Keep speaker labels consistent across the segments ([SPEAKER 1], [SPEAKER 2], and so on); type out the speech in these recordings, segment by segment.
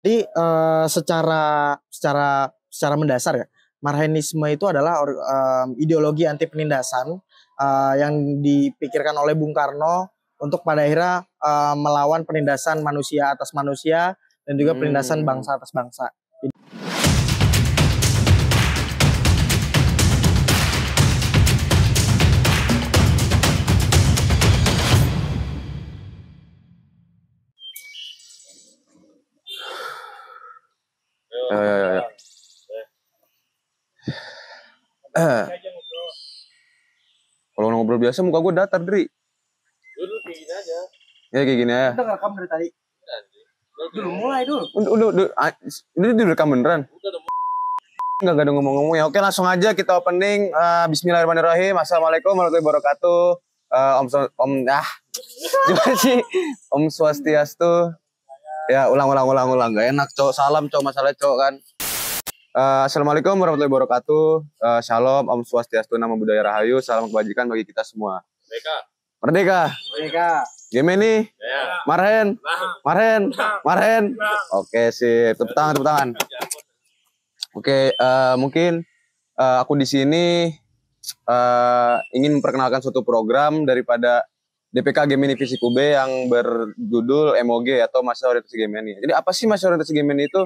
[SPEAKER 1] Jadi secara mendasar ya, Marxisme itu adalah ideologi anti penindasan yang dipikirkan oleh Bung Karno untuk pada akhirnya melawan penindasan manusia atas manusia dan juga penindasan bangsa atas bangsa.
[SPEAKER 2] Kalau ngobrol biasa muka gue datar, Dri.
[SPEAKER 3] Dulu kayak gini aja.
[SPEAKER 2] Ya kayak gini ya.
[SPEAKER 1] Udah rekam dari tadi. Dulu mulai dulu.
[SPEAKER 2] Udah direkam beneran. Enggak ada ngomong-ngomong ya. Oke, langsung aja kita opening. Bismillahirrahmanirrahim. Assalamualaikum warahmatullahi wabarakatuh. Gimana sih? Om Swastiastu. Ya, ulang. Gak enak, Cok. Salam, Cok. Masalah, Cok, kan. Assalamualaikum warahmatullahi wabarakatuh. Shalom, Om Swastiastu, Namo Buddhaya Rahayu. Salam kebajikan bagi kita semua. Merdeka. Gemini.
[SPEAKER 3] Ya.
[SPEAKER 2] Marhen. Oke, sip. Tepuk tangan. Oke, mungkin aku di sini ingin memperkenalkan suatu program daripada DPK Gemini Fisik UB yang berjudul MOG atau Masa Orientasi Gemini. Jadi apa sih Masa Orientasi Gemini itu?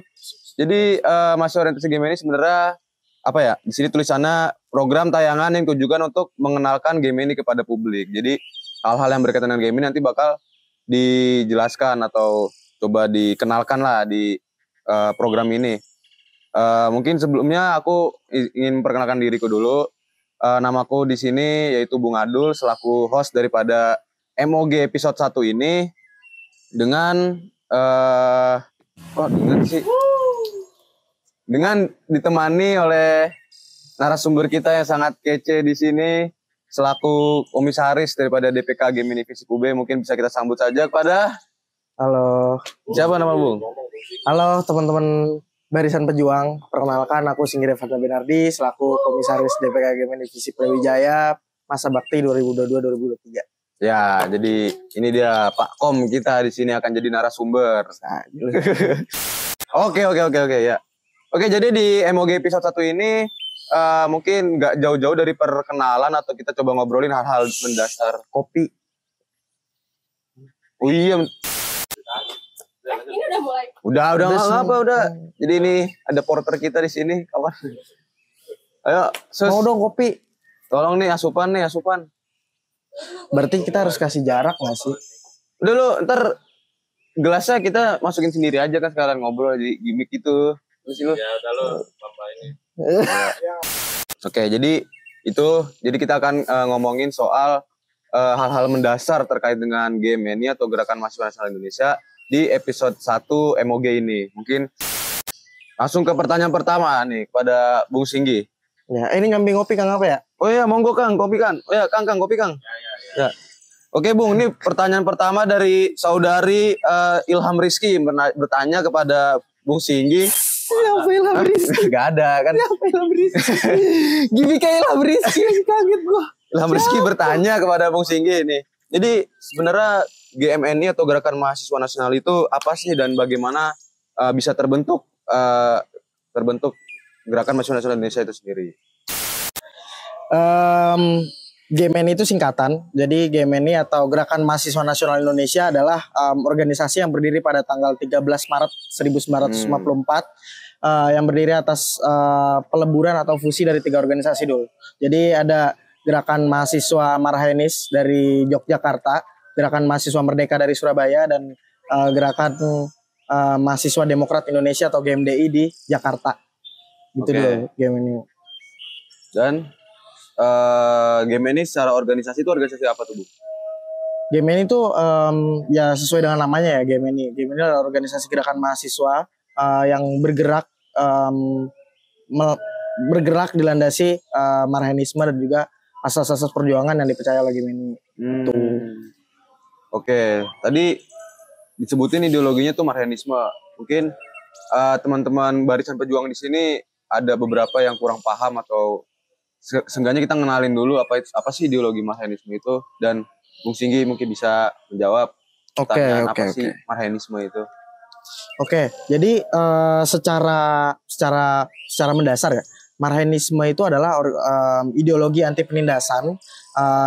[SPEAKER 2] Jadi Masa Orientasi Gemini sebenarnya apa ya? Di sini tulisannya program tayangan yang ditujukan untuk mengenalkan Gemini kepada publik. Jadi hal-hal yang berkaitan dengan Gemini nanti bakal dijelaskan atau coba dikenalkan lah di program ini. Mungkin sebelumnya aku ingin memperkenalkan diriku dulu. Namaku di sini yaitu Bung Adul selaku host daripada MOG episode 1 ini dengan dengan ditemani oleh narasumber kita yang sangat kece di sini selaku komisaris daripada DPK Gemini Fisik UB. Mungkin bisa kita sambut saja kepada siapa nama Bung?
[SPEAKER 1] Halo teman-teman Barisan Pejuang, perkenalkan aku Singgire Fadla Benardi selaku komisaris DPK Gemini Fisik Brawijaya masa bakti 2022-2023.
[SPEAKER 2] Ya, jadi ini dia Pak Kom kita di sini akan jadi narasumber. Oke ya. Oke, jadi di MOG episode 1 ini mungkin nggak jauh-jauh dari perkenalan atau kita coba ngobrolin hal-hal mendasar kopi. Oh iya.
[SPEAKER 4] Ini udah mulai.
[SPEAKER 2] Udah. Jadi ini ada porter kita di sini, kawan. Ayo,
[SPEAKER 1] mau dong kopi.
[SPEAKER 2] Tolong nih asupan.
[SPEAKER 1] Berarti kita harus kasih jarak gak sih?
[SPEAKER 2] Udah lu, ntar gelasnya kita masukin sendiri aja kan sekalian ngobrol di gimmick itu. Terus lu.
[SPEAKER 3] Ya udah lu apa ini.
[SPEAKER 2] Oke, jadi kita akan ngomongin soal hal-hal mendasar terkait dengan GMNI atau Gerakan Mahasiswa Nasional Indonesia di episode 1 MOG ini. Mungkin langsung ke pertanyaan pertama nih kepada Bung Singgi.
[SPEAKER 1] Ya, ini ngambil ngopi Kang apa ya?
[SPEAKER 2] Oh iya, monggo Kang, kopi kan. Oh ya, Kang, kopi Kang. Ya. Oke, Bung, ini pertanyaan pertama dari saudari Ilham Rizky bertanya kepada Bung Singgi.
[SPEAKER 1] Siapa Ilham Rizky?
[SPEAKER 2] Gak ada kan?
[SPEAKER 1] Siapa Ilham Rizky? Gini kayak Ilham Rizky, kaget gua.
[SPEAKER 2] Ilham Rizky bertanya kepada Bung Singgi ini. Jadi sebenarnya GMNI atau Gerakan Mahasiswa Nasional itu apa sih dan bagaimana bisa terbentuk Gerakan Mahasiswa Nasional Indonesia itu sendiri?
[SPEAKER 1] GMNI itu singkatan. Jadi GMNI atau Gerakan Mahasiswa Nasional Indonesia adalah organisasi yang berdiri pada tanggal 13 Maret 1954 yang berdiri atas peleburan atau fusi dari 3 organisasi dulu. Jadi ada Gerakan Mahasiswa Marhaenis dari Yogyakarta, Gerakan Mahasiswa Merdeka dari Surabaya, dan Gerakan Mahasiswa Demokrat Indonesia atau GMDI di Jakarta. Gitu dulu GMNI.
[SPEAKER 2] Dan GMNI secara organisasi itu organisasi apa tuh, Bu?
[SPEAKER 1] GMNI itu ya sesuai dengan namanya ya, GMNI. GMNI adalah organisasi gerakan mahasiswa yang bergerak dilandasi Marxisme dan juga asas-asas perjuangan yang dipercaya oleh GMNI.
[SPEAKER 2] Oke, tadi disebutin ideologinya tuh Marxisme. Mungkin teman-teman Barisan Pejuang di sini ada beberapa yang kurang paham atau seenggaknya kita ngenalin dulu apa sih ideologi Marxisme itu, dan Bung Singgi mungkin bisa menjawab pertanyaan apa sih Marxisme itu.
[SPEAKER 1] Oke, jadi secara mendasar ya, Marxisme itu adalah ideologi anti penindasan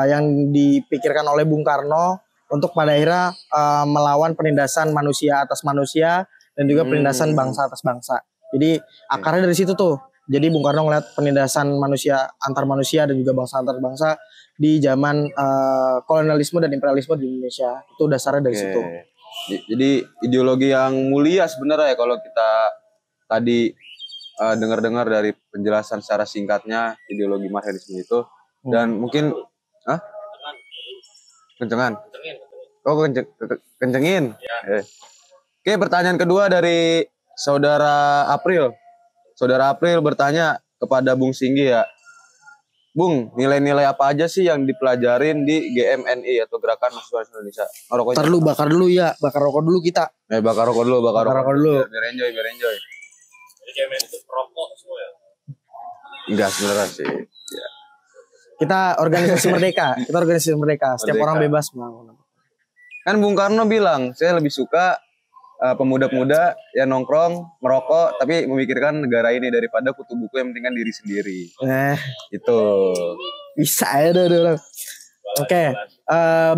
[SPEAKER 1] yang dipikirkan oleh Bung Karno untuk pada akhirnya melawan penindasan manusia atas manusia dan juga penindasan bangsa atas bangsa. Jadi akarnya dari situ tuh. Jadi Bung Karno ngeliat penindasan manusia antar manusia dan juga bangsa antar bangsa di zaman kolonialisme dan imperialisme di Indonesia. Itu dasarnya dari situ.
[SPEAKER 2] Jadi ideologi yang mulia sebenarnya ya kalau kita tadi dengar-dengar dari penjelasan secara singkatnya ideologi Marxisme itu. Dan mungkin kencengan. Oh, kencengin. Oke, pertanyaan kedua dari Saudara April. Saudara April bertanya kepada Bung Singgi ya. Bung, nilai-nilai apa aja sih yang dipelajarin di GMNI atau Gerakan Mahasiswa Indonesia?
[SPEAKER 1] Bakar dulu ya, bakar rokok dulu kita.
[SPEAKER 2] Bakar rokok dulu. Biar enjoy.
[SPEAKER 3] Jadi GMN itu rokok semua ya?
[SPEAKER 2] Enggak sebenarnya sih. Ya.
[SPEAKER 1] Kita organisasi merdeka. Setiap orang bebas mau.
[SPEAKER 2] Kan Bung Karno bilang, saya lebih suka pemuda-pemuda yang nongkrong, merokok, tapi memikirkan negara ini daripada kutu buku yang pentingkan diri sendiri. Itu.
[SPEAKER 1] Bisa ya orang. Oke,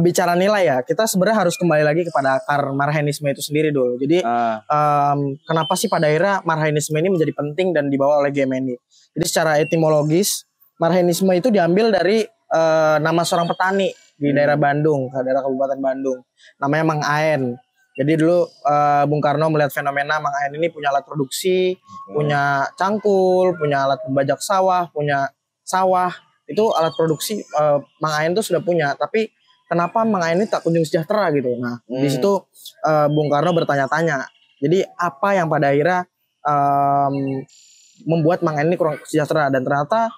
[SPEAKER 1] bicara nilai ya, kita sebenarnya harus kembali lagi kepada akar Marxisme itu sendiri dulu. Jadi kenapa sih pada akhirnya Marxisme ini menjadi penting dan dibawa oleh GMNI? Jadi secara etimologis, Marxisme itu diambil dari nama seorang petani di daerah Bandung, daerah Kabupaten Bandung. Namanya Mang Aen. Jadi dulu Bung Karno melihat fenomena Mang Aen ini punya alat produksi, punya cangkul, punya alat pembajak sawah, punya sawah. Itu alat produksi Mang Aen itu sudah punya, tapi kenapa Mang Aen ini tak kunjung sejahtera gitu. Nah, di situ Bung Karno bertanya-tanya. Jadi apa yang pada akhirnya membuat Mang Aen ini kurang sejahtera, dan ternyata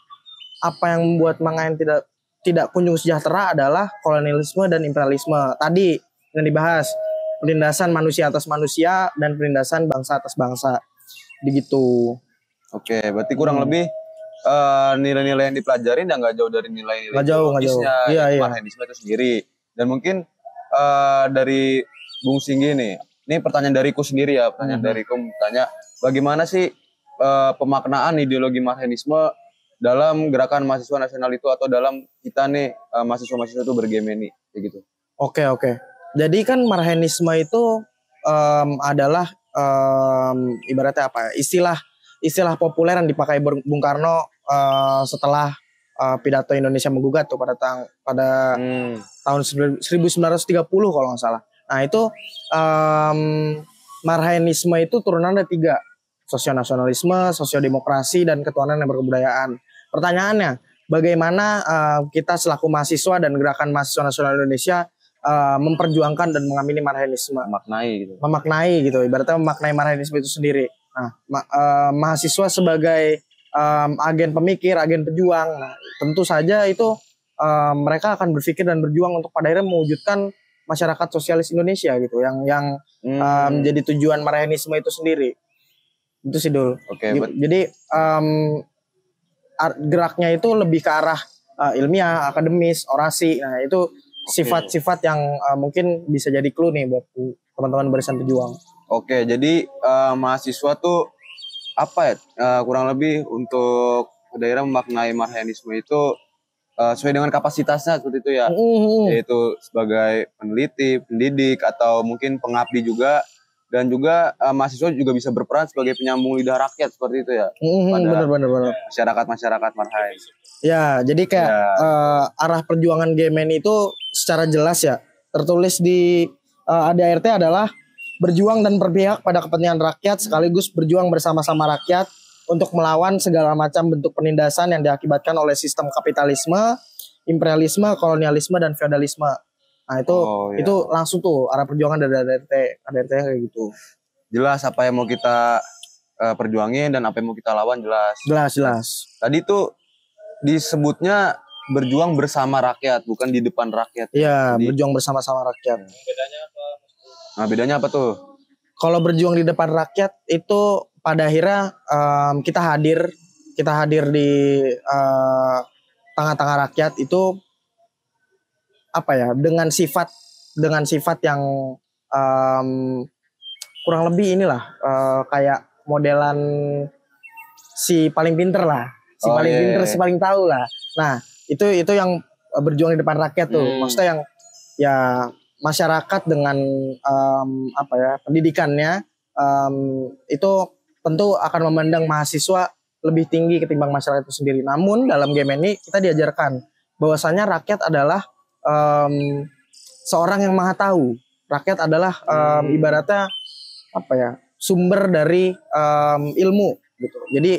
[SPEAKER 1] apa yang membuat Mang Aen tidak kunjung sejahtera adalah kolonialisme dan imperialisme. Tadi yang dibahas, penindasan manusia atas manusia dan penindasan bangsa atas bangsa. Begitu.
[SPEAKER 2] Oke, berarti kurang lebih nilai-nilai yang dipelajarin yang nggak jauh dari nilai-nilai
[SPEAKER 1] ideologisnya
[SPEAKER 2] Marxisme itu sendiri. Dan mungkin dari Bung Singgi nih, ini pertanyaan dariku sendiri ya, dariku tanya bagaimana sih pemaknaan ideologi Marxisme dalam gerakan mahasiswa nasional itu atau dalam kita nih mahasiswa-mahasiswa itu berGMNI kayak gitu.
[SPEAKER 1] Oke. Jadi kan Marxisme itu adalah ibaratnya apa ya? Istilah populer yang dipakai Bung Karno setelah pidato Indonesia Menggugat tuh pada tahun 1930 kalau nggak salah. Nah itu Marxisme itu turunan ada 3, sosionasionalisme, sosiodemokrasi, dan ketuhanan yang berkebudayaan. Pertanyaannya, bagaimana kita selaku mahasiswa dan gerakan mahasiswa nasional Indonesia memperjuangkan dan mengamini Marxisme, memaknai gitu, ibaratnya memaknai Marxisme itu sendiri. Nah, mahasiswa sebagai agen pemikir, agen pejuang, nah, tentu saja itu mereka akan berpikir dan berjuang untuk pada akhirnya mewujudkan masyarakat sosialis Indonesia gitu, yang menjadi tujuan Marxisme itu sendiri. Itu sih Dul. Jadi geraknya itu lebih ke arah ilmiah, akademis, orasi. Nah itu sifat-sifat yang mungkin bisa jadi clue nih buat teman-teman barisan pejuang.
[SPEAKER 2] Oke, jadi mahasiswa tuh apa ya kurang lebih untuk daerah memaknai Marxisme itu sesuai dengan kapasitasnya seperti itu ya, yaitu sebagai peneliti, pendidik, atau mungkin pengabdi juga, dan juga mahasiswa juga bisa berperan sebagai penyambung lidah rakyat seperti itu ya, pada masyarakat Marxis.
[SPEAKER 1] Ya, jadi kayak arah perjuangan GMNI itu secara jelas ya tertulis di ADART adalah berjuang dan berpihak pada kepentingan rakyat sekaligus berjuang bersama-sama rakyat untuk melawan segala macam bentuk penindasan yang diakibatkan oleh sistem kapitalisme, imperialisme, kolonialisme, dan feodalisme. Nah itu langsung tuh arah perjuangan dari ADART kayak gitu.
[SPEAKER 2] Jelas apa yang mau kita perjuangin dan apa yang mau kita lawan jelas. Tadi tuh disebutnya berjuang bersama rakyat, bukan di depan rakyat.
[SPEAKER 1] Iya, berjuang bersama-sama rakyat.
[SPEAKER 3] Bedanya apa?
[SPEAKER 2] Nah, bedanya apa tuh?
[SPEAKER 1] Kalau berjuang di depan rakyat itu pada akhirnya kita hadir di tengah-tengah rakyat itu apa ya, dengan sifat yang kurang lebih inilah kayak modelan si paling pinter lah, si paling pinter, si paling tahu lah. Nah, itu yang berjuang di depan rakyat tuh. Maksudnya yang ya masyarakat dengan apa ya pendidikannya itu tentu akan memandang mahasiswa lebih tinggi ketimbang masyarakat itu sendiri. Namun dalam game ini kita diajarkan bahwasanya rakyat adalah seorang yang maha tahu. Rakyat adalah ibaratnya apa ya sumber dari ilmu gitu. Jadi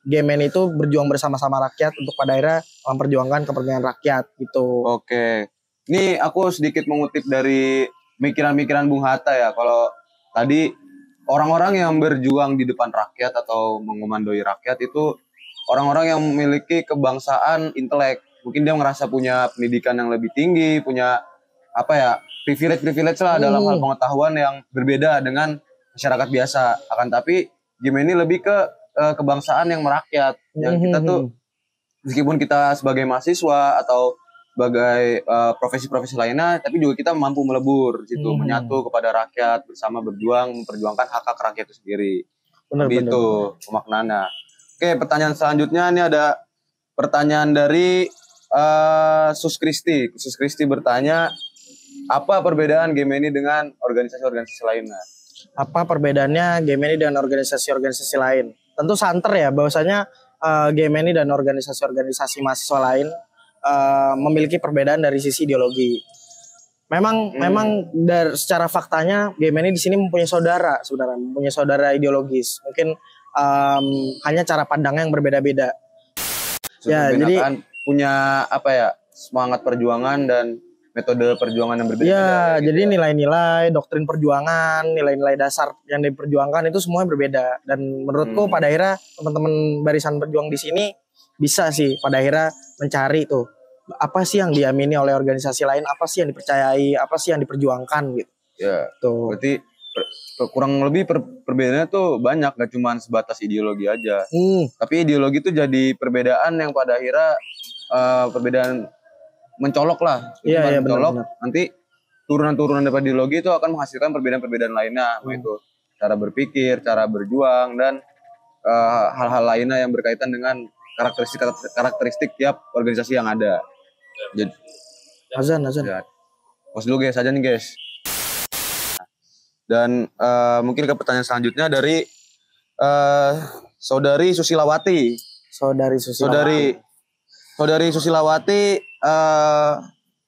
[SPEAKER 1] game ini itu berjuang bersama-sama rakyat untuk pada akhirnya memperjuangkan kepentingan rakyat gitu.
[SPEAKER 2] Oke. Ini aku sedikit mengutip dari pikiran-pikiran Bung Hatta ya. Kalau tadi orang-orang yang berjuang di depan rakyat atau mengomandoi rakyat itu orang-orang yang memiliki kebangsaan intelek. Mungkin dia ngerasa punya pendidikan yang lebih tinggi, punya apa ya privilege lah dalam hal pengetahuan yang berbeda dengan masyarakat biasa. Akan tapi game ini lebih ke kebangsaan yang merakyat. Yang kita tuh meskipun kita sebagai mahasiswa atau sebagai profesi-profesi lainnya, tapi juga kita mampu melebur situ, menyatu kepada rakyat bersama berjuang memperjuangkan hak-hak rakyat itu sendiri. Begitu pemaknaannya. Oke, pertanyaan selanjutnya ini ada pertanyaan dari Sus Kristi. Sus Kristi bertanya, apa perbedaan game ini dengan organisasi-organisasi lainnya?
[SPEAKER 1] Apa perbedaannya game ini dengan organisasi-organisasi lain? Tentu santer ya, bahwasanya game ini dan organisasi-organisasi mahasiswa lain memiliki perbedaan dari sisi ideologi. Memang secara faktanya game ini di sini mempunyai saudara sebenarnya, mempunyai saudara ideologis. Mungkin hanya cara pandangnya yang berbeda-beda.
[SPEAKER 2] Ya, jadi punya apa ya semangat perjuangan dan metode perjuangan yang berbeda.
[SPEAKER 1] Ya, jadi nilai-nilai, doktrin perjuangan, nilai-nilai dasar yang diperjuangkan itu semuanya berbeda. Dan menurutku pada akhirnya teman-teman barisan berjuang di sini bisa sih pada akhirnya mencari tuh apa sih yang diamini oleh organisasi lain, apa sih yang dipercayai, apa sih yang diperjuangkan gitu.
[SPEAKER 2] Ya,
[SPEAKER 1] tuh.
[SPEAKER 2] Berarti kurang lebih perbedaannya tuh banyak, gak cuma sebatas ideologi aja. Tapi ideologi itu jadi perbedaan yang pada akhirnya perbedaan mencolok lah.
[SPEAKER 1] Iya,
[SPEAKER 2] mencolok.
[SPEAKER 1] Benar.
[SPEAKER 2] Nanti turunan-turunan dari ideologi itu akan menghasilkan perbedaan-perbedaan lainnya, yaitu cara berpikir, cara berjuang, dan hal-hal lainnya yang berkaitan dengan karakteristik tiap organisasi yang ada. Jadi,
[SPEAKER 1] azan.
[SPEAKER 2] Ya. Pos dulu guys, aja nih guys. Dan mungkin ke pertanyaan selanjutnya dari Saudari Susilawati. Saudari Susilawati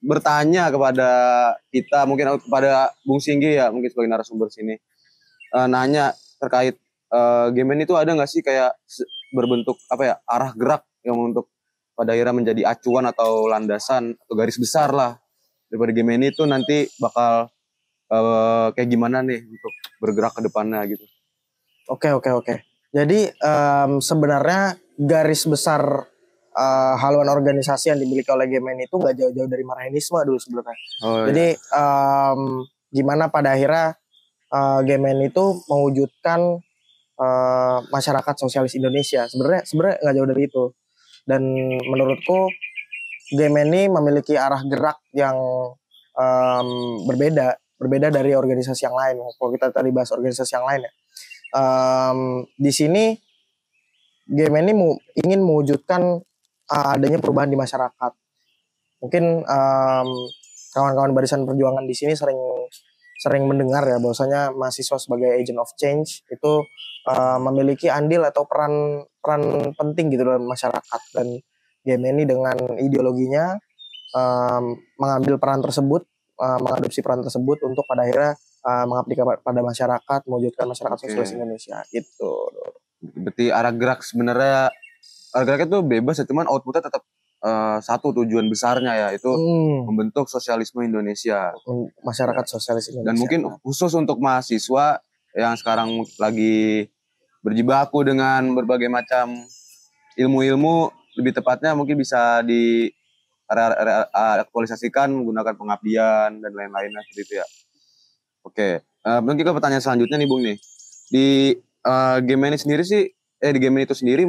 [SPEAKER 2] bertanya kepada kita, mungkin kepada Bung Singgi ya, mungkin sebagai narasumber sini, nanya terkait game ini tuh ada nggak sih kayak berbentuk apa ya arah gerak yang untuk pada akhirnya menjadi acuan atau landasan atau garis besar lah daripada game ini tuh nanti bakal kayak gimana nih untuk bergerak ke depannya gitu.
[SPEAKER 1] Oke. Jadi sebenarnya garis besar haluan organisasi yang dimiliki oleh GMN itu nggak jauh-jauh dari Marxisme dulu sebenarnya. Jadi gimana pada akhirnya GMN itu mewujudkan masyarakat sosialis Indonesia. Sebenarnya nggak jauh dari itu. Dan menurutku GMN ini memiliki arah gerak yang berbeda dari organisasi yang lain. Kalau kita tadi bahas organisasi yang lain ya, di sini GMN ini ingin mewujudkan adanya perubahan di masyarakat. Mungkin kawan-kawan barisan perjuangan di sini sering mendengar ya bahwasanya mahasiswa sebagai agent of change itu memiliki andil atau peran penting gitu dalam masyarakat, dan GMN ini dengan ideologinya mengambil peran tersebut, mengadopsi peran tersebut untuk pada akhirnya mengabdi pada masyarakat, mewujudkan masyarakat sosialis Indonesia gitu.
[SPEAKER 2] Berarti arah gerak sebenarnya arah geraknya tuh bebas ya, cuman outputnya tetap satu tujuan besarnya ya, itu membentuk sosialisme Indonesia,
[SPEAKER 1] masyarakat sosialis Indonesia.
[SPEAKER 2] Dan mungkin khusus untuk mahasiswa yang sekarang lagi berjibaku dengan berbagai macam ilmu-ilmu, lebih tepatnya mungkin bisa aktualisasikan menggunakan pengabdian dan lain-lainnya seperti itu ya. Oke, mungkin ke pertanyaan selanjutnya nih Bung nih. Di game ini sendiri sih, di game itu sendiri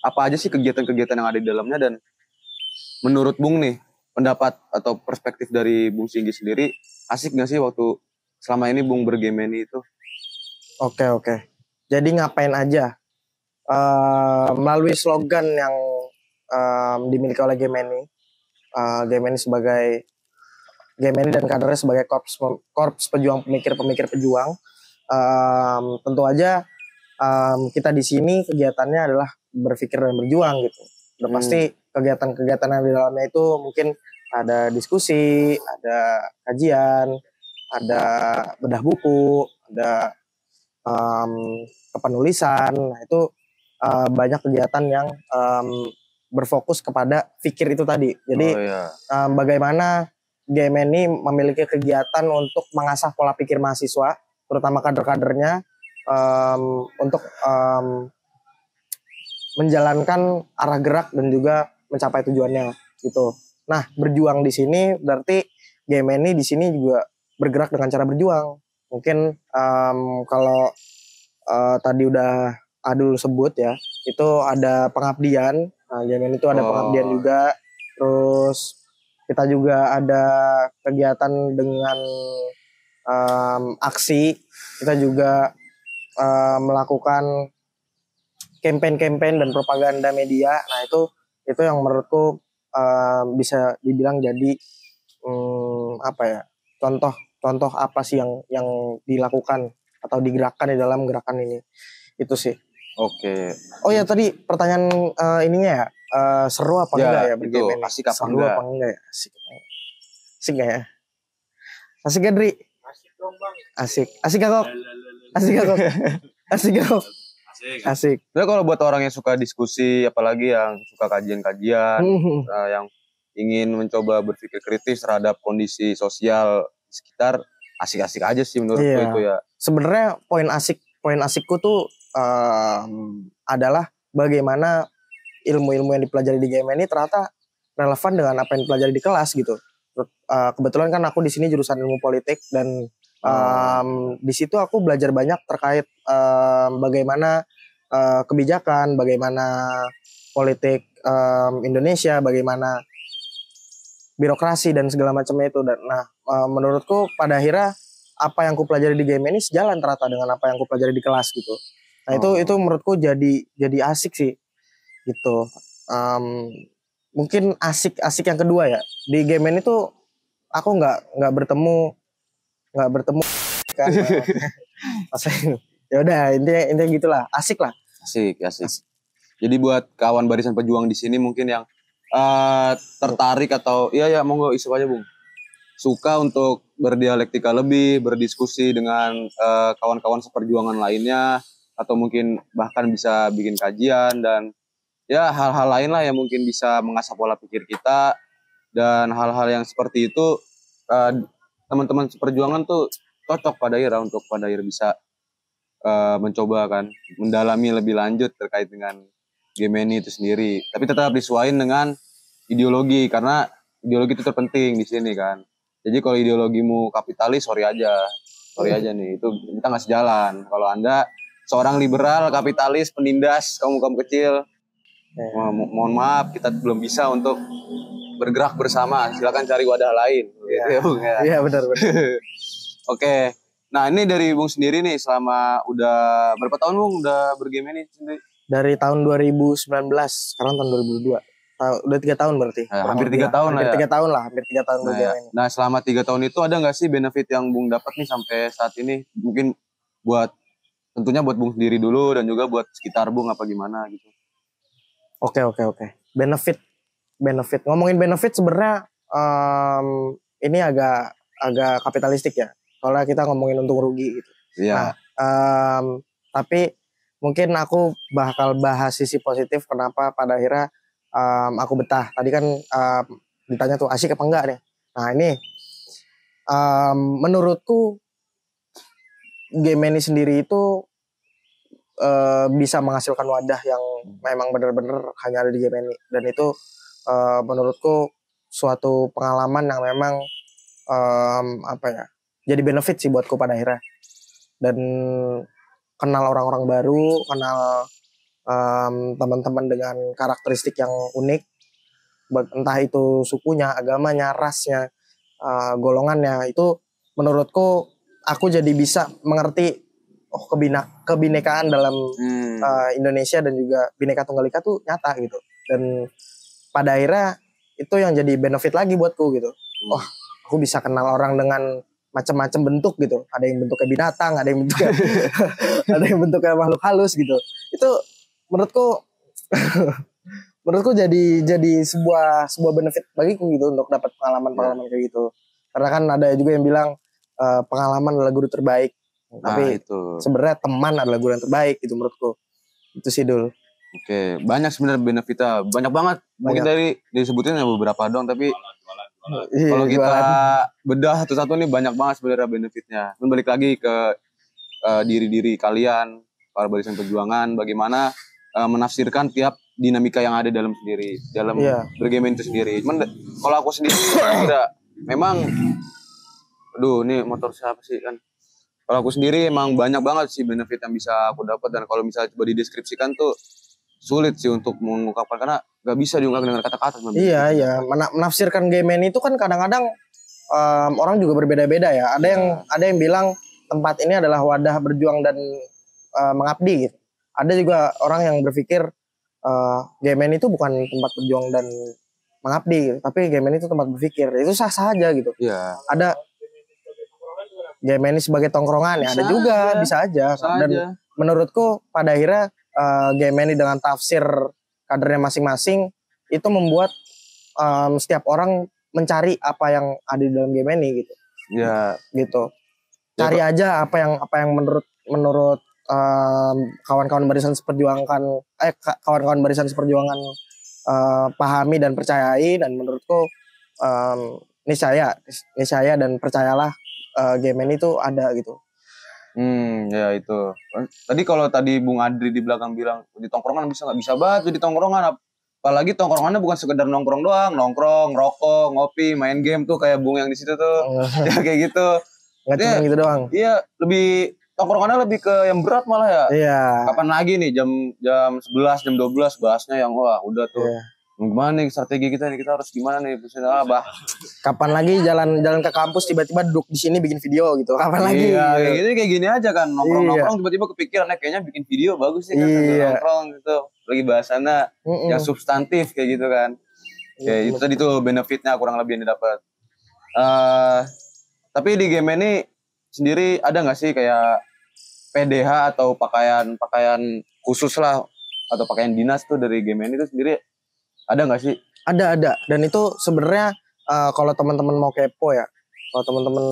[SPEAKER 2] apa aja sih kegiatan-kegiatan yang ada di dalamnya, dan menurut Bung nih pendapat atau perspektif dari Bung Singgi sendiri, asik nggak sih waktu selama ini Bung bergemeni itu?
[SPEAKER 1] Oke. Jadi ngapain aja? Melalui slogan yang dimiliki oleh Gemeni. Gemeni dan kadernya sebagai korps pejuang pemikir pejuang. Tentu aja kita di sini kegiatannya adalah berpikir dan berjuang gitu. Udah pasti kegiatan-kegiatan yang di dalamnya itu mungkin ada diskusi, ada kajian, ada bedah buku, ada kepenulisan. Nah itu banyak kegiatan yang berfokus kepada pikir itu tadi. Jadi bagaimana Gemeni memiliki kegiatan untuk mengasah pola pikir mahasiswa, terutama kader-kadernya, untuk menjalankan arah gerak dan juga mencapai tujuannya gitu. Nah, berjuang di sini berarti Gemeni di sini juga bergerak dengan cara berjuang. Mungkin kalau tadi udah Adul sebut ya, itu ada pengabdian. Nah, Gemeni itu ada pengabdian juga. Terus kita juga ada kegiatan dengan aksi. Kita juga melakukan campaign dan propaganda media. Nah itu yang menurutku bisa dibilang jadi contoh apa sih yang dilakukan atau digerakkan di dalam gerakan ini. Itu sih.
[SPEAKER 2] Oke.
[SPEAKER 1] Oh ya tadi pertanyaan ininya ya, seru apa enggak ya bergemeni?
[SPEAKER 2] Asik apa
[SPEAKER 1] seru
[SPEAKER 2] enggak?
[SPEAKER 1] Apa enggak ya? Asik enggak ya? Asik gak, Dri?
[SPEAKER 3] Asik dong bang.
[SPEAKER 1] Asik gak kok? Asik gak kok? Asik.
[SPEAKER 2] Tapi kalau buat orang yang suka diskusi, apalagi yang suka kajian-kajian, yang ingin mencoba berpikir kritis terhadap kondisi sosial di sekitar, asik-asik aja sih menurutku itu ya.
[SPEAKER 1] Sebenarnya poin asikku tuh adalah bagaimana ilmu-ilmu yang dipelajari di Gemeni ternyata relevan dengan apa yang dipelajari di kelas gitu. Kebetulan kan aku di sini jurusan ilmu politik dan di situ aku belajar banyak terkait bagaimana kebijakan, bagaimana politik Indonesia, bagaimana birokrasi dan segala macamnya itu. Dan menurutku pada akhirnya apa yang ku pelajari di Gemeni sejalan ternyata dengan apa yang ku pelajari di kelas gitu. Nah itu menurutku jadi asik sih gitu. Mungkin asik yang kedua ya di Gemeni itu aku nggak bertemu kan. Ya udah intinya gitulah, asik lah.
[SPEAKER 2] Asik. Jadi buat kawan barisan pejuang di sini mungkin yang tertarik atau iya monggo isu aja Bung. Suka untuk berdialektika lebih, berdiskusi dengan kawan-kawan seperjuangan lainnya, atau mungkin bahkan bisa bikin kajian dan ya hal-hal lain lah yang mungkin bisa mengasah pola pikir kita. Dan hal-hal yang seperti itu teman-teman seperjuangan tuh cocok pada Ira untuk pada Ira bisa mencoba kan mendalami lebih lanjut terkait dengan Gemeni itu sendiri. Tapi tetap disuain dengan ideologi karena ideologi itu terpenting di sini kan. Jadi kalau ideologimu kapitalis, sorry aja nih, itu kita nggak sejalan. Kalau Anda seorang liberal, kapitalis, penindas, kaum kecil, mohon maaf, kita belum bisa untuk bergerak bersama. Silakan cari wadah lain.
[SPEAKER 1] Iya benar.
[SPEAKER 2] Oke, nah ini dari Bung sendiri nih, selama udah berapa tahun Bung udah bergemeni sendiri?
[SPEAKER 1] Dari tahun 2019, sekarang tahun 2022. Udah 3 tahun berarti.
[SPEAKER 2] Hampir 3 tahun lah ya.
[SPEAKER 1] Hampir 3 tahun bergemeni.
[SPEAKER 2] Nah selama 3 tahun itu ada nggak sih benefit yang Bung dapat nih sampai saat ini? Mungkin tentunya buat Bung sendiri dulu dan juga buat sekitar Bung apa gimana gitu.
[SPEAKER 1] Oke. Benefit. Ngomongin benefit sebenarnya ini agak kapitalistik ya. Soalnya kita ngomongin untung rugi gitu.
[SPEAKER 2] Iya.
[SPEAKER 1] Tapi mungkin aku bakal bahas sisi positif kenapa pada akhirnya aku betah. Tadi kan ditanya tuh asik apa enggak nih. Nah ini menurutku Gemeni sendiri itu bisa menghasilkan wadah yang memang benar-benar hanya ada di Gemeni. Dan itu menurutku suatu pengalaman yang memang jadi benefit sih buatku pada akhirnya. Dan kenal orang-orang baru, kenal teman-teman dengan karakteristik yang unik, entah itu sukunya, agamanya, rasnya, golongannya, itu menurutku aku jadi bisa mengerti kebinekaan dalam Indonesia dan juga Bhinneka Tunggal Ika tuh nyata gitu. Dan pada akhirnya itu yang jadi benefit lagi buatku gitu. Wah, aku bisa kenal orang dengan macam-macam bentuk gitu. Ada yang bentuknya binatang, ada yang bentuknya ada yang bentuknya makhluk halus gitu. Itu menurutku jadi sebuah benefit bagiku gitu untuk dapat pengalaman kayak gitu. Karena kan ada juga yang bilang pengalaman adalah guru terbaik. Tapi sebenarnya teman adalah guru yang terbaik gitu menurutku. Itu sih Dul.
[SPEAKER 2] Oke, banyak sebenarnya benefitnya, banyak banget. Mungkin dari disebutin ya beberapa doang, tapi kalau kita bedah satu-satu nih banyak banget sebenarnya benefitnya. Balik lagi ke diri-diri kalian, para barisan perjuangan, bagaimana menafsirkan tiap dinamika yang ada dalam bergame itu sendiri. Cuman kalau aku sendiri kira memang, aduh ini motor siapa sih kan? Kalau aku sendiri emang banyak banget sih benefit yang bisa aku dapat, dan kalau misalnya coba dideskripsikan tuh sulit sih untuk mengungkapkan karena gak bisa diungkapkan dengan kata-kata.
[SPEAKER 1] Iya. Menafsirkan game ini itu kan kadang-kadang orang juga berbeda-beda ya. Ada yang bilang tempat ini adalah wadah berjuang dan mengabdi gitu. Ada juga orang yang berpikir game ini itu bukan tempat berjuang dan mengabdi gitu, tapi game ini itu tempat berpikir. Itu sah-sah aja gitu.
[SPEAKER 2] Iya.
[SPEAKER 1] Ada game ini sebagai tongkrongan ya, ada juga bisa aja. Dan menurutku pada akhirnya game ini dengan tafsir kadernya masing-masing itu membuat setiap orang mencari apa yang ada di dalam game ini gitu.
[SPEAKER 2] Iya.
[SPEAKER 1] Gitu. Cari aja apa yang menurut kawan-kawan barisan seperjuangan pahami dan percayai, dan menurutku niscaya dan percayalah game ini tuh ada gitu.
[SPEAKER 2] Ya itu. Tadi kalau Bung Adri di belakang bilang di tongkrongan nggak bisa banget di tongkrongan. Apalagi tongkrongannya bukan sekedar nongkrong doang, nongkrong, rokok, ngopi, main game tuh kayak Bung yang di situ tuh. Ya kayak gitu.
[SPEAKER 1] Nggak cuma gitu doang.
[SPEAKER 2] Iya, lebih tongkrongannya lebih ke yang berat malah ya.
[SPEAKER 1] Iya.
[SPEAKER 2] Kapan lagi nih jam 11, jam 12 bahasnya yang wah udah tuh. Iya. Gimana nih strategi kita nih, kita harus gimana nih
[SPEAKER 1] kapan lagi jalan ke kampus tiba-tiba duduk di sini bikin video gitu, kapan lagi
[SPEAKER 2] kayak gini aja kan, nongkrong tiba-tiba kepikiran kayaknya bikin video bagus sih kan, nongkrong gitu lagi bahasannya yang substantif kayak gitu kan. Itu tadi tuh benefitnya kurang lebih yang didapat. Tapi di game ini sendiri ada nggak sih kayak PDH atau pakaian khusus lah atau pakaian dinas tuh dari game ini tuh sendiri? Ada nggak sih?
[SPEAKER 1] Ada. Dan itu sebenarnya kalau teman-teman mau kepo ya, kalau teman-teman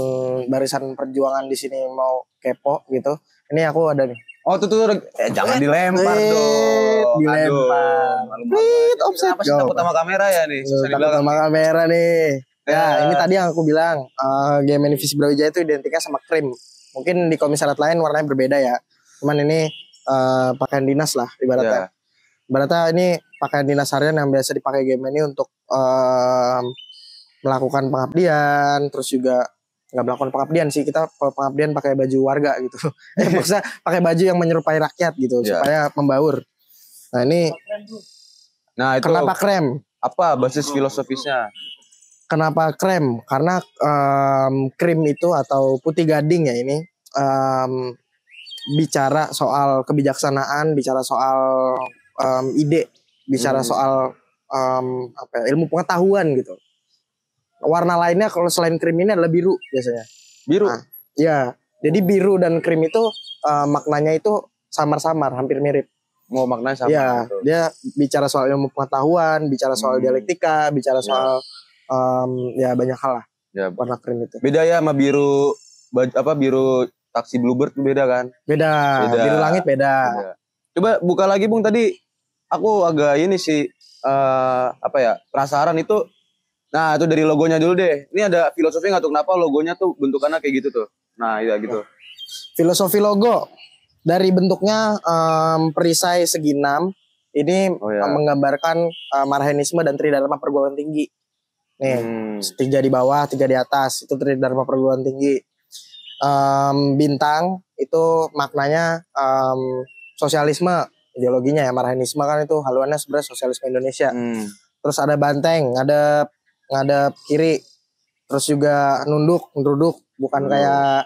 [SPEAKER 1] barisan perjuangan di sini mau kepo gitu, ini aku ada nih.
[SPEAKER 2] Oh tuh jangan dilempar dong.
[SPEAKER 1] Dilempar.
[SPEAKER 2] Offset. Apa sih takut sama kamera ya nih?
[SPEAKER 1] Takut sama kamera nih. Ya ini tadi yang aku bilang game Invisi Brawijaya itu identiknya sama krim. Mungkin di komisariat lain warnanya berbeda ya. Cuman ini pakaian dinas lah ibaratnya. Ibaratnya ini pakaian dinas harian yang biasa dipakai game ini untuk melakukan pengabdian, terus juga nggak melakukan pengabdian sih, kita kalau pengabdian pakai baju warga gitu. Maksudnya pakai baju yang menyerupai rakyat gitu supaya membaur. Nah ini,
[SPEAKER 2] itu
[SPEAKER 1] kenapa krem?
[SPEAKER 2] Apa basis filosofisnya?
[SPEAKER 1] Kenapa krem? Karena krim itu atau putih gading ya ini bicara soal kebijaksanaan, bicara soal ide, bicara soal ilmu pengetahuan gitu. Warna lainnya kalau selain krim ini adalah biru biasanya.
[SPEAKER 2] Biru?
[SPEAKER 1] Nah, ya, jadi biru dan krim itu maknanya itu samar-samar, hampir mirip.
[SPEAKER 2] Mau maknanya sama?
[SPEAKER 1] Ya, gitu. Dia bicara soal ilmu pengetahuan, bicara soal dialektika, bicara soal ya banyak hal lah. Ya, warna krim itu.
[SPEAKER 2] Beda ya sama biru biru taksi Bluebird beda kan?
[SPEAKER 1] Beda. Biru langit beda.
[SPEAKER 2] Coba buka lagi Bung, tadi aku agak ini sih penasaran itu. Nah itu dari logonya dulu deh. Ini ada filosofi nggak tuh kenapa logonya tuh bentukannya kayak gitu tuh? Nah iya gitu.
[SPEAKER 1] Filosofi logo dari bentuknya perisai segi 6 ini menggambarkan marhaenisme dan tridharma perguruan tinggi. Nih 3 di bawah, 3 di atas itu tridharma perguruan tinggi. Bintang itu maknanya sosialisme, ideologinya ya, marhaenisme kan itu haluannya sebenarnya sosialisme Indonesia. Terus ada banteng, ngadep kiri, terus juga nunduk bukan kayak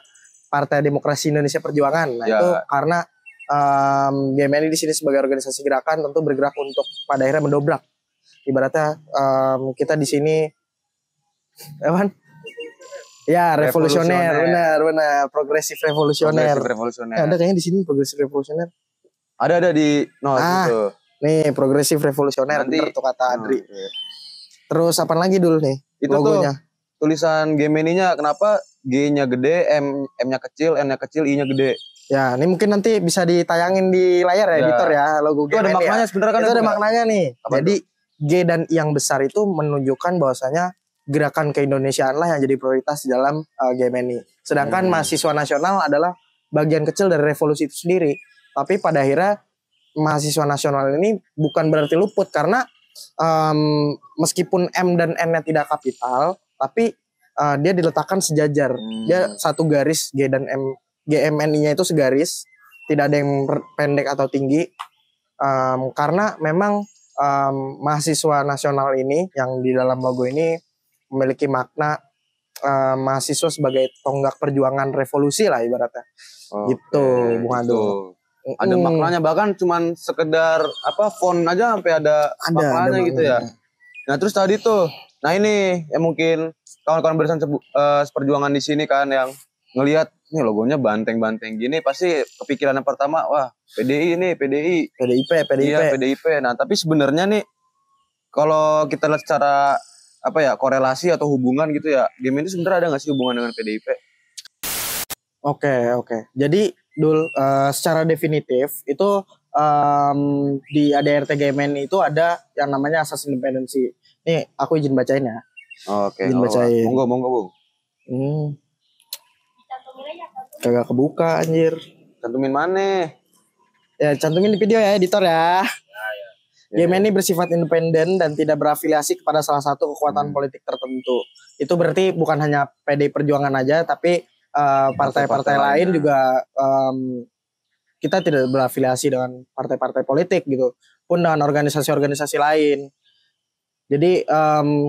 [SPEAKER 1] Partai Demokrasi Indonesia Perjuangan. Nah
[SPEAKER 2] Ya.
[SPEAKER 1] itu karena GMNI di sini sebagai organisasi gerakan tentu bergerak untuk pada akhirnya mendobrak. Ibaratnya kita di sini, Evan? Ya, revolusioner, benar, progresif revolusioner.
[SPEAKER 2] Progresif revolusioner.
[SPEAKER 1] Ada kayaknya di sini progresif revolusioner.
[SPEAKER 2] Ada di itu.
[SPEAKER 1] Nih, progresif revolusioner,
[SPEAKER 2] Nanti-
[SPEAKER 1] bener tuh kata Adri.
[SPEAKER 2] Iya.
[SPEAKER 1] Terus apa lagi dulu nih
[SPEAKER 2] Itu
[SPEAKER 1] logonya?
[SPEAKER 2] tuh tulisan GMNI-nya kenapa G-nya gede, M-nya kecil, N-nya kecil, I-nya gede.
[SPEAKER 1] Ya, ini mungkin nanti bisa ditayangin di layar ya,
[SPEAKER 2] Ya.
[SPEAKER 1] editor ya, logo
[SPEAKER 2] Itu ada
[SPEAKER 1] GMNI
[SPEAKER 2] maknanya
[SPEAKER 1] ya.
[SPEAKER 2] sebenarnya kan.
[SPEAKER 1] Itu ada maknanya nih.
[SPEAKER 2] Apa
[SPEAKER 1] Jadi G dan I yang besar itu menunjukkan bahwasanya gerakan keindonesiaan lah yang jadi prioritas di dalam GMNI. Sedangkan mahasiswa nasional adalah bagian kecil dari revolusi itu sendiri. Tapi pada akhirnya mahasiswa nasional ini bukan berarti luput karena meskipun M dan N-nya tidak kapital, tapi dia diletakkan sejajar. Dia satu garis G dan M, GMNI-nya itu segaris, tidak ada yang pendek atau tinggi. Karena memang mahasiswa nasional ini yang di dalam logo ini memiliki makna mahasiswa sebagai tonggak perjuangan revolusi lah ibaratnya. Gitu, Bung Ado.
[SPEAKER 2] Ada maknanya, bahkan cuman sekedar font aja sampai ada maknanya gitu ya. Nah terus tadi tuh, nah ini yang mungkin kawan-kawan barisan seperjuangan di sini kan yang ngelihat nih logonya banteng-banteng gini, pasti kepikiran yang pertama, wah PDI nih, PDI.
[SPEAKER 1] PDIP.
[SPEAKER 2] Iya PDIP. Nah tapi sebenarnya nih kalau kita lihat secara korelasi atau hubungan gitu ya, game ini sebenarnya ada nggak sih hubungan dengan PDIP?
[SPEAKER 1] Oke. Jadi Dul, secara definitif itu di ADRT GMNI itu ada yang namanya asas independensi. Nih aku izin bacain ya.
[SPEAKER 2] Oke.
[SPEAKER 1] Izin bacain.
[SPEAKER 2] Monggo Bung.
[SPEAKER 4] Cantumin aja, cantumin.
[SPEAKER 1] Kagak kebuka anjir.
[SPEAKER 2] Cantumin mana?
[SPEAKER 1] Ya cantumin di video ya editor ya. GMNI bersifat independen dan tidak berafiliasi kepada salah satu kekuatan politik tertentu. Itu berarti bukan hanya PDI Perjuangan aja, tapi partai-partai lain juga kita tidak berafiliasi dengan partai-partai politik gitu, pun dengan organisasi-organisasi lain. Jadi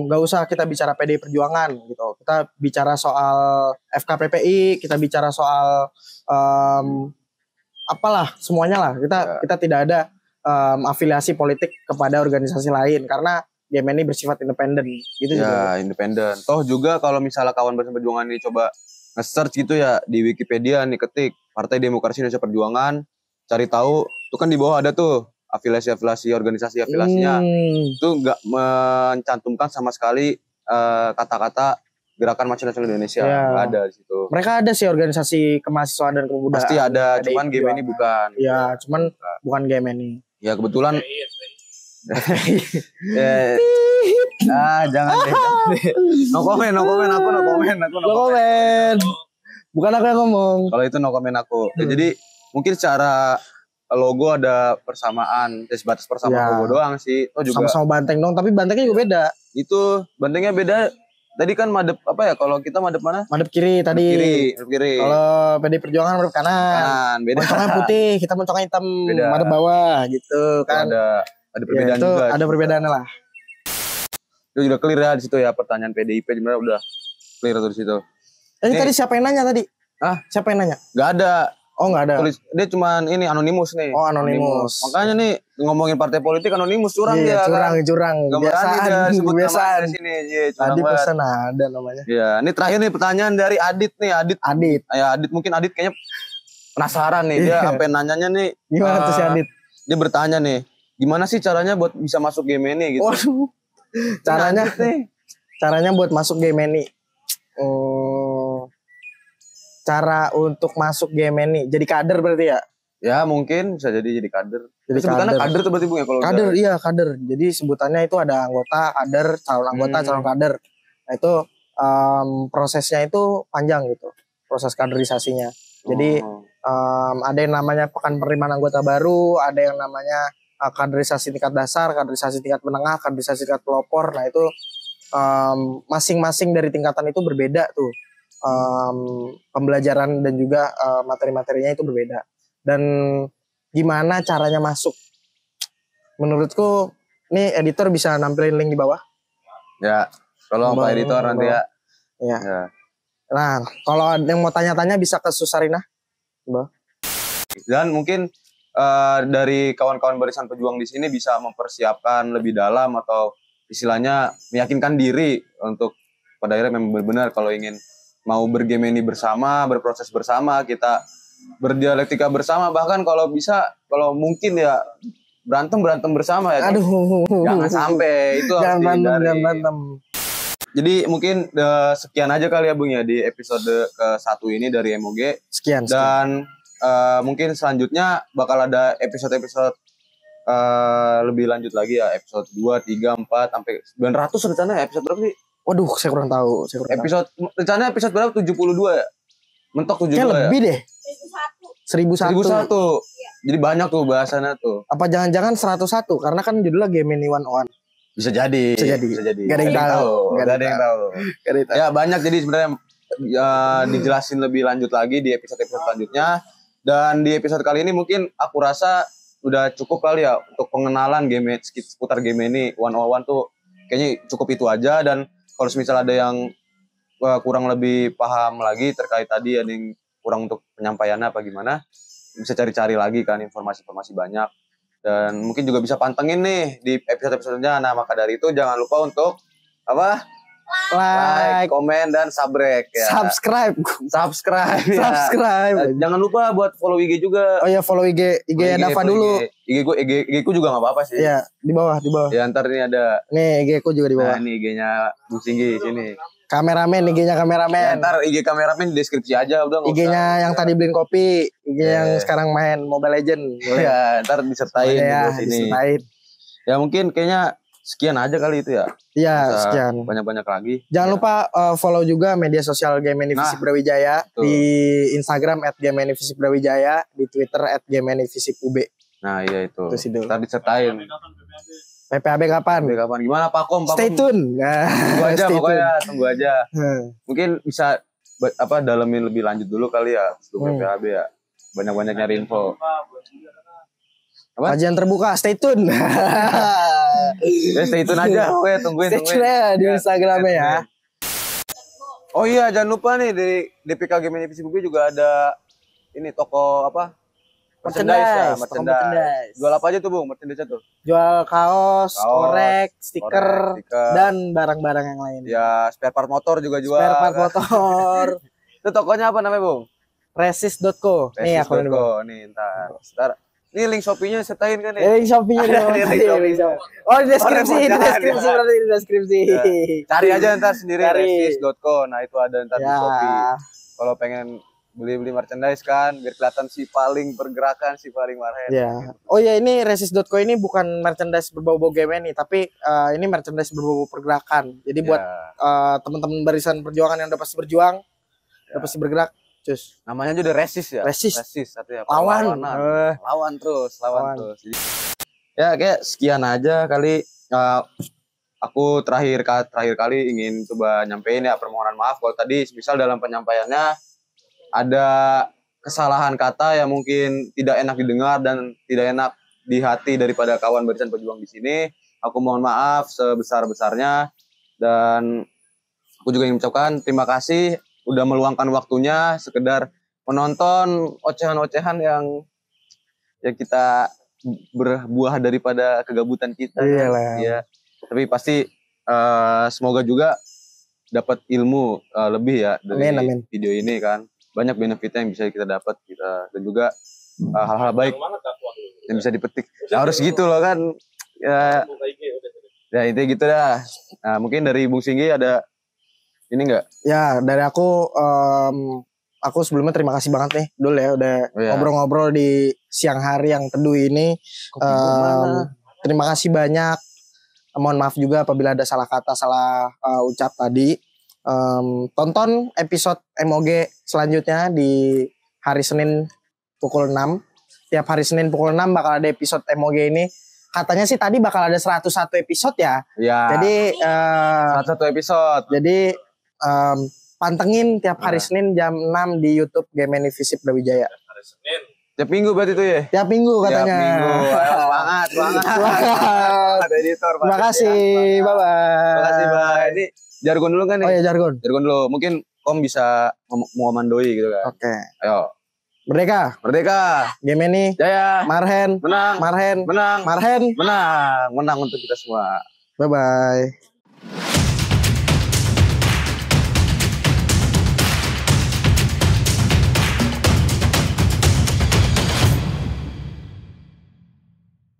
[SPEAKER 1] nggak usah kita bicara PDI Perjuangan gitu, kita bicara soal FKPPI, kita bicara soal apalah semuanya lah. Kita tidak ada afiliasi politik kepada organisasi lain karena GMNI bersifat independen gitu
[SPEAKER 2] ya,
[SPEAKER 1] juga.
[SPEAKER 2] Independen. Toh juga kalau misalnya kawan barisan perjuangan ini coba nge-search gitu ya di Wikipedia nih, ketik Partai Demokrasi Indonesia Perjuangan, cari tahu tuh kan di bawah ada tuh afiliasi organisasi afiliasinya. Itu nggak mencantumkan sama sekali kata-kata Gerakan Mahasiswa Nasional Indonesia. Nggak ada di situ.
[SPEAKER 1] Mereka ada sih organisasi kemahasiswaan dan kemudaan.
[SPEAKER 2] Pasti ada,
[SPEAKER 1] PDI
[SPEAKER 2] cuman game ini bukan.
[SPEAKER 1] Iya, cuman bukan GMNI.
[SPEAKER 2] Ya kebetulan. Jangan deh. No comment, aku no comment.
[SPEAKER 1] Bukan aku yang ngomong.
[SPEAKER 2] Kalau itu no comment aku. Ya, jadi mungkin secara logo ada persamaan, sebatas persamaan logo doang sih. Oh juga
[SPEAKER 1] sama-sama banteng dong, tapi bantengnya juga beda.
[SPEAKER 2] Itu bantengnya beda. Tadi kan madep kalau kita madep mana?
[SPEAKER 1] Madep kiri tadi.
[SPEAKER 2] Madep kiri.
[SPEAKER 1] Kalau PDI Perjuangan madep kanan.
[SPEAKER 2] Beda.
[SPEAKER 1] Moncongnya putih, kita moncongnya hitam.
[SPEAKER 2] Beda.
[SPEAKER 1] Madep bawah gitu kan.
[SPEAKER 2] Ada perbedaan
[SPEAKER 1] itu
[SPEAKER 2] juga.
[SPEAKER 1] Ada perbedaannya lah.
[SPEAKER 2] Itu udah clear ya di situ ya, pertanyaan PDIP sebenarnya udah clear tuh di situ.
[SPEAKER 1] Tadi siapa yang nanya tadi? Siapa yang nanya?
[SPEAKER 2] Gak ada.
[SPEAKER 1] Oh nggak ada.
[SPEAKER 2] Dia cuman ini anonimus nih.
[SPEAKER 1] Oh anonimus.
[SPEAKER 2] Makanya nih ngomongin partai politik anonimus curang dia.
[SPEAKER 1] Curang.
[SPEAKER 2] Kebiasaan.
[SPEAKER 1] Kebiasaan.
[SPEAKER 2] Di sini. Curang
[SPEAKER 1] Tadi
[SPEAKER 2] banget.
[SPEAKER 1] pesan ada namanya.
[SPEAKER 2] Ya, ini terakhir nih pertanyaan dari Adit nih. Adit. Ya Adit, mungkin Adit kayaknya penasaran nih. Dia sampai nanyanya nih.
[SPEAKER 1] Gimana tuh si Adit?
[SPEAKER 2] Dia bertanya nih, gimana sih caranya buat bisa masuk GMNI gitu?
[SPEAKER 1] Waduh. Caranya buat masuk GMNI. Cara untuk masuk GMNI jadi kader berarti ya?
[SPEAKER 2] Ya mungkin bisa jadi kader.
[SPEAKER 1] Jadi
[SPEAKER 2] sebutannya kader tuh berarti Bung ya kalau
[SPEAKER 1] kader. Iya kader. Jadi sebutannya itu ada anggota, kader, calon anggota, calon kader. Nah itu prosesnya itu panjang gitu, proses kaderisasinya. Jadi ada yang namanya pekan penerimaan anggota baru, ada yang namanya kaderisasi tingkat dasar, kaderisasi tingkat menengah, kaderisasi tingkat pelopor. Nah itu masing-masing dari tingkatan itu berbeda tuh. Pembelajaran dan juga materi-materinya itu berbeda. Dan gimana caranya masuk? Menurutku nih editor bisa nampilin link di bawah.
[SPEAKER 2] Ya, kalau Pak editor nanti ya.
[SPEAKER 1] Ya. Nah, kalau ada yang mau tanya-tanya bisa ke Susarina. Coba.
[SPEAKER 2] Dan mungkin dari kawan-kawan barisan pejuang di sini bisa mempersiapkan lebih dalam atau istilahnya meyakinkan diri untuk pada akhirnya memang benar-benar kalau ingin mau bergame ini bersama, berproses bersama, kita berdialektika bersama, bahkan kalau bisa, kalau mungkin ya berantem bersama ya.
[SPEAKER 1] Aduh.
[SPEAKER 2] Jangan sampai itu harus dihindari.
[SPEAKER 1] Jangan berantem.
[SPEAKER 2] Jadi mungkin sekian aja kali ya Bung ya di episode ke-1 ini dari MOG.
[SPEAKER 1] Sekian.
[SPEAKER 2] Dan mungkin selanjutnya bakal ada episode-episode lebih lanjut lagi ya, episode 2, 3, 4 sampai 900 rencananya episode berapa sih?
[SPEAKER 1] Waduh, saya kurang tahu.
[SPEAKER 2] Rencananya episode berapa? 72 ya? Mentok 72
[SPEAKER 1] kayak
[SPEAKER 2] ya?
[SPEAKER 1] lebih deh. 1001. Jadi
[SPEAKER 2] banyak tuh bahasannya tuh.
[SPEAKER 1] Apa jangan-jangan 101 karena kan judulnya Game ini 101.
[SPEAKER 2] Bisa jadi.
[SPEAKER 1] Gak ada yang tahu.
[SPEAKER 2] Ya banyak, jadi sebenarnya dijelasin lebih lanjut lagi di episode-episode selanjutnya. Dan di episode kali ini mungkin aku rasa udah cukup kali ya untuk pengenalan game seputar game ini 101 tuh kayaknya cukup itu aja. Dan kalau misal ada yang kurang lebih paham lagi terkait tadi, ada yang kurang untuk penyampaiannya apa gimana, bisa cari-cari lagi kan informasi-informasi banyak. Dan mungkin juga bisa pantengin nih di episode-episodenya. Nah maka dari itu jangan lupa untuk apa? Like, komen, dan subrek ya.
[SPEAKER 1] Subscribe.
[SPEAKER 2] Ya.
[SPEAKER 1] Subscribe.
[SPEAKER 2] Jangan lupa buat follow IG juga.
[SPEAKER 1] Oh ya, follow IG Dava dulu.
[SPEAKER 2] IG ku juga gak apa-apa sih.
[SPEAKER 1] Iya, di bawah.
[SPEAKER 2] Ya ntar ini ada.
[SPEAKER 1] Nih IG ku juga di bawah.
[SPEAKER 2] Nah ini IG-nya Bung Singgi sini.
[SPEAKER 1] Kameramen, IG-nya kameramen.
[SPEAKER 2] Ya, ntar IG kameramen di deskripsi aja udah.
[SPEAKER 1] IG-nya yang tadi beliin kopi, IG yang sekarang main Mobile Legend.
[SPEAKER 2] Ya, ntar disertain
[SPEAKER 1] ya,
[SPEAKER 2] di sini.
[SPEAKER 1] disertain.
[SPEAKER 2] Ya mungkin kayaknya sekian aja kali itu ya.
[SPEAKER 1] Iya, sekian.
[SPEAKER 2] Banyak-banyak lagi.
[SPEAKER 1] Jangan lupa follow juga media sosial Game Visip Brawijaya di Instagram @GameVisipBrawijaya, di Twitter @GameVisipUB.
[SPEAKER 2] Nah, iya itu.
[SPEAKER 1] Itu.
[SPEAKER 2] Ntar disertain.
[SPEAKER 1] PPAB kapan?
[SPEAKER 2] Gimana Pak Kom?
[SPEAKER 1] Stay tune.
[SPEAKER 2] Tunggu aja pokoknya, tunggu aja. Mungkin bisa dalemin lebih lanjut dulu kali ya sebelum PPAB ya. Banyak-banyak nyari info.
[SPEAKER 1] Kajian terbuka, stay tune.
[SPEAKER 2] Stay tune aja, tungguin.
[SPEAKER 1] Stay tune ya di Instagramnya ya.
[SPEAKER 2] Oh iya, jangan lupa nih di DPK Game Visip juga ada ini toko apa? Merchandise. Jual apa aja tuh Bung merchandise tuh?
[SPEAKER 1] Jual kaos, korek, stiker, dan barang-barang yang lain.
[SPEAKER 2] Ya, spare part motor juga jual.
[SPEAKER 1] Spare part motor.
[SPEAKER 2] Itu tokonya apa namanya Bung?
[SPEAKER 1] Resist.co. Nih aku
[SPEAKER 2] nih ntar. Ini link Shopee-nya sertain kan
[SPEAKER 1] ya? Link Shopee-nya Oh, di deskripsi.
[SPEAKER 2] Ya. Cari aja ntar sendiri resist.co. Nah, itu ada ntar di Shopee. Kalau pengen beli merchandise kan biar kelihatan si paling pergerakan, si paling marhen.
[SPEAKER 1] Ya. Oh ya, ini resist.co ini bukan merchandise berbau-bau game ini, tapi ini merchandise berbau pergerakan. Jadi buat teman-teman barisan perjuangan yang udah pasti berjuang, udah pasti bergerak. Cus.
[SPEAKER 2] Namanya aja udah resist ya.
[SPEAKER 1] Resist
[SPEAKER 2] artinya
[SPEAKER 1] lawan
[SPEAKER 2] terus. Ya kayak sekian aja kali. Aku terakhir kali ingin coba nyampein ya permohonan maaf kalau tadi misal dalam penyampaiannya ada kesalahan kata yang mungkin tidak enak didengar dan tidak enak di hati daripada kawan barisan pejuang di sini. Aku mohon maaf sebesar-besarnya, dan aku juga ingin mengucapkan terima kasih udah meluangkan waktunya sekedar menonton ocehan-ocehan yang kita berbuah daripada kegabutan kita.
[SPEAKER 1] Iyalah.
[SPEAKER 2] Ya. Tapi pasti semoga juga dapat ilmu lebih ya dari video ini kan. Banyak benefitnya yang bisa kita dapat dan juga hal-hal baik yang bisa dipetik. Nah, harus gitu loh kan. Ya intinya gitu dah. Nah, mungkin dari Bung Singgi ada ini enggak? Ya,
[SPEAKER 1] dari aku sebelumnya terima kasih banget nih Dul ya udah ngobrol-ngobrol di siang hari yang teduh ini. Terima kasih banyak. Mohon maaf juga apabila ada salah kata, salah ucap tadi. Tonton episode MOG selanjutnya di hari Senin pukul 6. Tiap hari Senin pukul 6 bakal ada episode MOG ini. Katanya sih tadi bakal ada 101 episode ya. Iya. Jadi 101 episode. Jadi pantengin tiap hari Senin jam 6 di YouTube Game Visip Brawijaya.
[SPEAKER 3] Hari Senin.
[SPEAKER 2] Tiap minggu berarti itu ya?
[SPEAKER 1] Tiap minggu katanya.
[SPEAKER 2] Tiap minggu. Semangat. Terima kasih. Bye-bye. Terima kasih, bye. Ini jargon dulu kan nih? Oh iya, jargon dulu. Mungkin Kom bisa mengomandoi gitu kan.
[SPEAKER 1] Oke.
[SPEAKER 2] Ayo.
[SPEAKER 1] Merdeka.
[SPEAKER 2] Merdeka.
[SPEAKER 1] Game ini.
[SPEAKER 2] Jaya.
[SPEAKER 1] Marhen.
[SPEAKER 2] Menang.
[SPEAKER 1] Marhen.
[SPEAKER 2] Menang.
[SPEAKER 1] Marhen.
[SPEAKER 2] Menang. Menang untuk kita semua.
[SPEAKER 1] Bye bye.